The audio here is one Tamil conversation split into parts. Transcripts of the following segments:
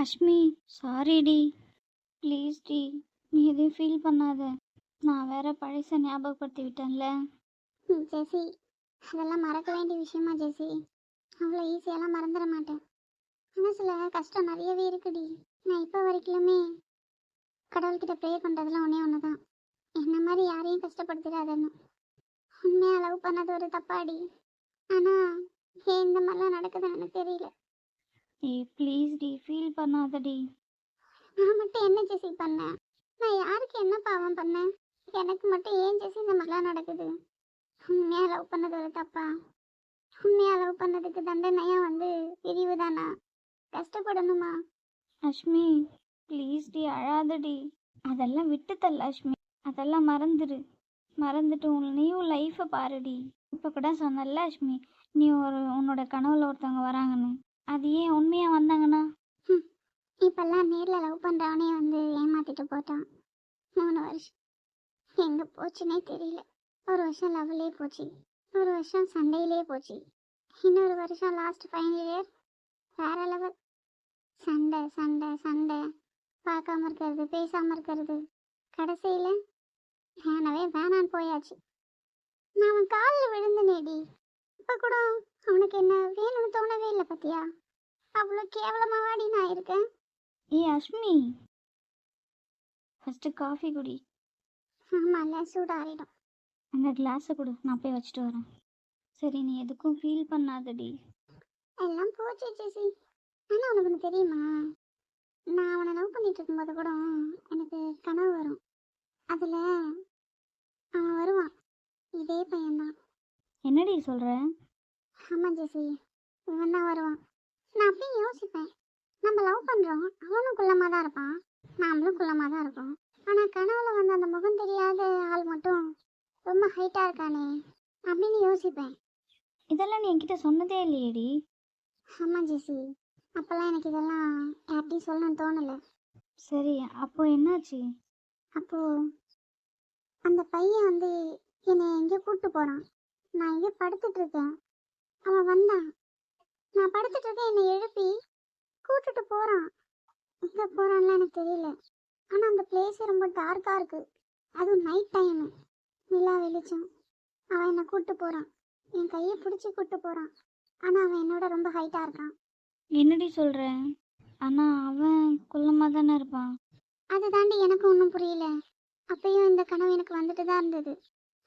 அஷ்மி, சாரிடி. ப்ளீஸ் டி, நீ எதுவும் ஃபீல் பண்ணாத. நான் வேற பழச ஞாபகப்படுத்தி விட்டேன்ல. ஜெசி, அதெல்லாம் மறக்க வேண்டிய விஷயமா ஜெசி? அவ்வளோ ஈஸியெல்லாம் மறந்துட மாட்டேன். மனசில் கஷ்டம் நிறையவே இருக்குடி. நான் இப்போ வரைக்குமே கடவுள்கிட்ட ப்ரே பண்ணுறதுலாம் ஒன்று தான், என்ன மாதிரி யாரையும் கஷ்டப்படுத்திடாதன்னு. உண்மையாக லவ் பண்ணது ஒரு தப்பாடி. ஆனால் ஏன் இந்த மாதிரிலாம் நடக்குதுன்னு எனக்கு தெரியல. ப்ளீஸ் டி, ஃபீல் பண்ணாதடி. நான் மட்டும் என்ன ஜெசி பண்ணேன்? நான் யாருக்கு என்ன பாவம் பண்ணேன்? எனக்கு மட்டும் ஏன் ஜெசி இந்த மாதிரிலாம் நடக்குது? உண்மையாக லவ் பண்ணது ஒரு தப்பா? உண்மையாக லவ் பண்ணதுக்கு தண்டனையாக பிரிவு தானா? கஷ்டப்படணுமா? அஷ்மி, ப்ளீஸ் டி, அழாதடி. அதெல்லாம் விட்டு தள்ள அஷ்மி. அதெல்லாம் மறந்துட்டு நீயும் லைஃப்பை பாருடி. இப்போ கூட சொன்னல அஷ்மி, நீ உன்னோட கனவுல ஒருத்தவங்க வராங்கன்னு. அது ஏன் உண்மையாக வந்தாங்கன்னா? இப்பெல்லாம் நேரில் லவ் பண்ணுறவனே ஏமாத்திட்டு போட்டான். 3 வருஷம் எங்கே போச்சுன்னே தெரியல. ஒரு வருஷம் லவ்லேயே போச்சு, ஒரு வருஷம் சண்டையிலே போச்சு, இன்னொரு வருஷம் லாஸ்ட் ஃபைனல் இயர் வேற லெவல். சண்டை சண்டை சண்டை, பார்க்காம இருக்கிறது, பேசாமல் இருக்கிறது. கடைசியில் வேணவே வேணான்னு போயாச்சு. நான் அவன் காலில் விழுந்தனேடி. இப்போ கூட அவனுக்கு என்ன வேணும்னு தோணவே இல்லை பத்தியா? அவ்வளோ கேவலமாவாடி நான் இருக்கேன். அஷ்மி, ஃபஸ்ட்டு காஃபி குடி. ஆமாம்ல, சூடாகிடும். அந்த கிளாஸை கொடு, நான் போய் வச்சுட்டு வரேன். சரி, நீ எதுக்கும் ஃபீல் பண்ணாதடி. எல்லாம் போச்சு ஜெசி. ஆனால் உனக்கு ஒன்று தெரியுமா? நான் அவனை லவ் பண்ணிட்டு இருக்கும்போது கூட எனக்கு கனவு வரும். அதில் அவன் வருவான், இதே பையன்தான். என்னடி சொல்கிற? ஆமாம் ஜெசி, இவன் தான் வருவான். நான் அப்படியே யோசிப்பேன், நம்ம லவ் பண்ணுறோம், அவனும் குள்ளமாக தான் இருப்பான், நாமளும் குள்ளமாக தான் இருப்போம். ஆனால் கனவுல அந்த முகம் தெரியாத ஆள் மட்டும் ரொம்ப ஹைட்டாக இருக்கானே அப்படின்னு யோசிப்பேன். இதெல்லாம் நீ என்கிட்ட சொன்னதே இல்லையேடி. ஆமாம் ஜெசி, அப்போல்லாம் எனக்கு இதெல்லாம் யார்ட்டையும் சொல்லணும்னு தோணலை. சரி, அப்போ என்னாச்சு? அப்போது அந்த பையன் என்னை எங்கேயோ கூப்பிட்டு போகிறான். நான் எங்கேயோ படுத்துட்டு இருக்கேன், அவன் வந்தான். நான் படுத்துட்டு இருக்கேன், என்னை எழுப்பி கூப்பிட்டுட்டு போகிறான். எங்கே போகிறான்லாம் எனக்கு தெரியல. ஆனால் அந்த பிளேஸே ரொம்ப டார்க்காக இருக்குது, அதுவும் நைட் டைமு, நிலா வெளிச்சம். அவன் என்னை கூப்பிட்டு போகிறான், என் கையை பிடிச்சி கூப்பிட்டு போகிறான். ஆனால் அவன் என்னோட ரொம்ப ஹைட்டாக இருக்கான். என்னடி சொல்கிற? ஆனால் அவன் குள்ளமாக தானே இருப்பான். அது தாண்டி எனக்கு ஒன்றும் புரியல. அப்பயும் இந்த கனவு எனக்கு வந்துட்டு தான் இருந்தது.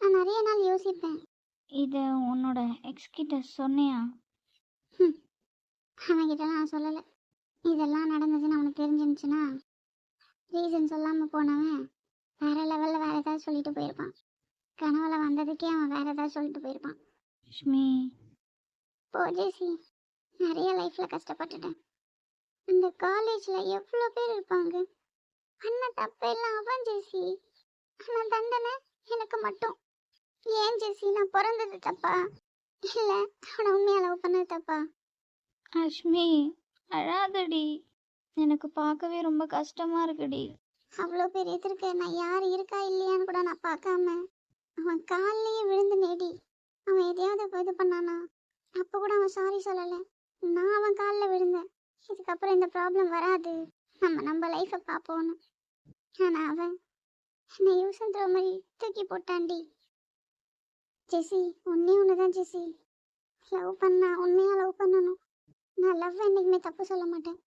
நான் நிறைய நாள் யோசிப்பேன். இதை உன்னோட எக்ஸ்கிட்ட சொன்னியா? அவன்கிட்ட நான் சொல்லலை. இதெல்லாம் நடந்ததுன்னு அவனுக்கு தெரிஞ்சிருந்துச்சுன்னா ரீசன் சொல்லாமல் போனவன் வேற லெவலில் வேற ஏதாவது சொல்லிட்டு போயிருப்பான். கனவுல வந்ததுக்கே அவன் வேற ஏதாவது சொல்லிட்டு போயிருப்பான். லக்ஷ்மி, போ ஜெசி, நிறைய லைஃப்பில் கஷ்டப்பட்டுட்டேன். அந்த காலேஜில் எவ்வளோ பேர் இருப்பாங்க. அண்ணன் தப்பெல்லாம் அவன் ஜெசி, ஆனால் தண்டனை எனக்கு மட்டும். ஏன் ஜெசி, நான் பிறந்தது தப்பா இல்லை அவனை உண்மையாக லவ் பண்ணது தப்பா? லக்ஷ்மி, அழாதடி. எனக்கு பார்க்கவே ரொம்ப கஷ்டமாக இருக்குடி. அவ்வளோ பேர் எதிர்க்க நான் யார் இருக்கா இல்லையான்னு கூட நான் பார்க்காம அவன் காலிலேயே விழுந்து நேடி. அவன் எதையாவது இது பண்ணானா? அப்போ கூட அவன் சாரி சொல்லலை. நான் அவன் காலில் விழுந்தேன், இதுக்கப்புறம் இந்த ப்ராப்ளம் வராது, நம்ம லைஃப்பை பார்ப்போன்னு. ஆனால் அவன் என்னை யூசன்ற மாதிரி தூக்கி போட்டான்டி. ஜெசி, ஒன்று தான் ஜெசி, லவ் பண்ணா உண்மையாக லவ் பண்ணணும். நான் லவ் என்றைக்குமே தப்பு சொல்ல மாட்டேன்.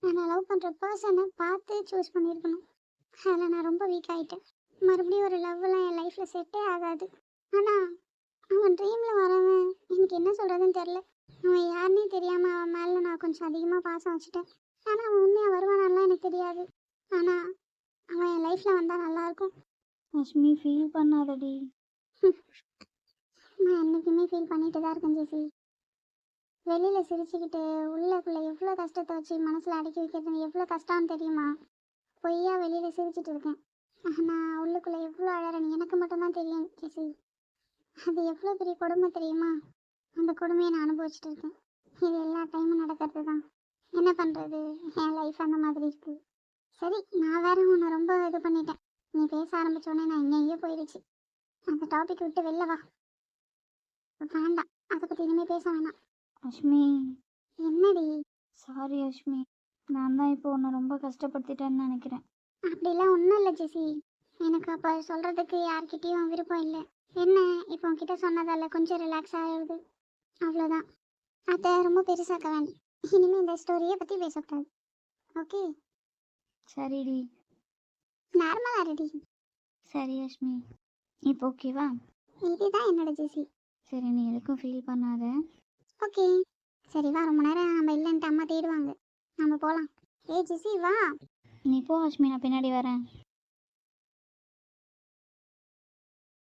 நான் லவ் பண்ணுற பர்சனை பார்த்து சூஸ் பண்ணியிருக்கணும். அதில் நான் ரொம்ப வீக் ஆகிட்டேன். மறுபடியும் ஒரு லவ்லாம் என் லைஃப்பில் செட்டே ஆகாது. ஆனால் அவன் ட்ரீமில் வரவன் எனக்கு என்ன சொல்கிறதுன்னு தெரில. அவன் யாருன்னே தெரியாமல் அவன் மேலே நான் கொஞ்சம் அதிகமாக பாசம் வச்சுட்டேன். ஆனால் அவன் உண்மையாக வருவானாலாம் எனக்கு தெரியாது. ஆனால் அவன் என் லைஃப்பில் வந்தால் நல்லாயிருக்கும். லக்ஷ்மி, ஃபீல் பண்ணாதடி. நான் என்றைக்குமே ஃபீல் பண்ணிட்டு தான் இருக்கேன் ஜெசி. வெளியில் சிரிச்சுக்கிட்டு உள்ளக்குள்ளே எவ்வளோ கஷ்டத்தை வச்சு மனசில் அடக்கி வைக்கிறது எவ்வளோ கஷ்டம்னு தெரியுமா? பொய்யா வெளியில் சிரிச்சிட்டு இருக்கேன், ஆனால் உள்ளுக்குள்ளே எவ்வளோ அழறேன்னு எனக்கு மட்டும்தான் தெரியும் ஜெசி. அது எவ்வளோ பெரிய கொடுமை தெரியுமா? அந்த கொடுமையை நான் அனுபவிச்சுட்டு இருக்கேன். இது எல்லா டைமும் நடக்கிறது தான். என்ன பண்ணுறது, என் லைஃப் அந்த மாதிரி இருக்குது. சரி, நான் வேற உன்னை ரொம்ப இது பண்ணிட்டேன். நீ பேச ஆரம்பித்தோடனே நான் எங்கேயோ போயிடுச்சு. அந்த டாபிக் விட்டு வெளில வா. வேண்டாம், அதை பற்றி இனிமேல் பேச வேணாம். அஷ்மி, என்னடி? சாரி அஷ்மி. நான் தான் இப்போ உன்னை ரொம்ப கஷ்டப்படுத்திட்டேன்னு நினைக்கிறேன். அப்படிலாம் ஒன்றும் இல்லை ஜெசி. எனக்கு அப்போ சொல்கிறதுக்கு யார்கிட்டேயும் விருப்பம் இல்லை. என்ன, இப்போ உன்கிட்ட சொன்னதால கொஞ்சம் ரிலாக்ஸ் ஆகிடுது, அவ்வளோதான். அதை ரொம்ப பெருசாக்க வேண்டாம். இனிமேல் இந்த ஸ்டோரியை பற்றி பேசக்கூடாது, ஓகே? சரிடி. நார்மலாக ரெடி. சரி அஷ்மி, இப்போ ஓகேவா? இதுதான் என்னோட ஜெசி. சரி, நீ எதுக்கும் ஃபீல் பண்ணாத. ஓகே, சரி வா. ரொம்ப நேரம் நம்ம இல்லைன்ட்டு அம்மா தேடுவாங்க, நம்ம போகலாம். ஏய் ஜெசி வா. நீ போ அஷ்மி, நான் பின்னாடி வரேன்.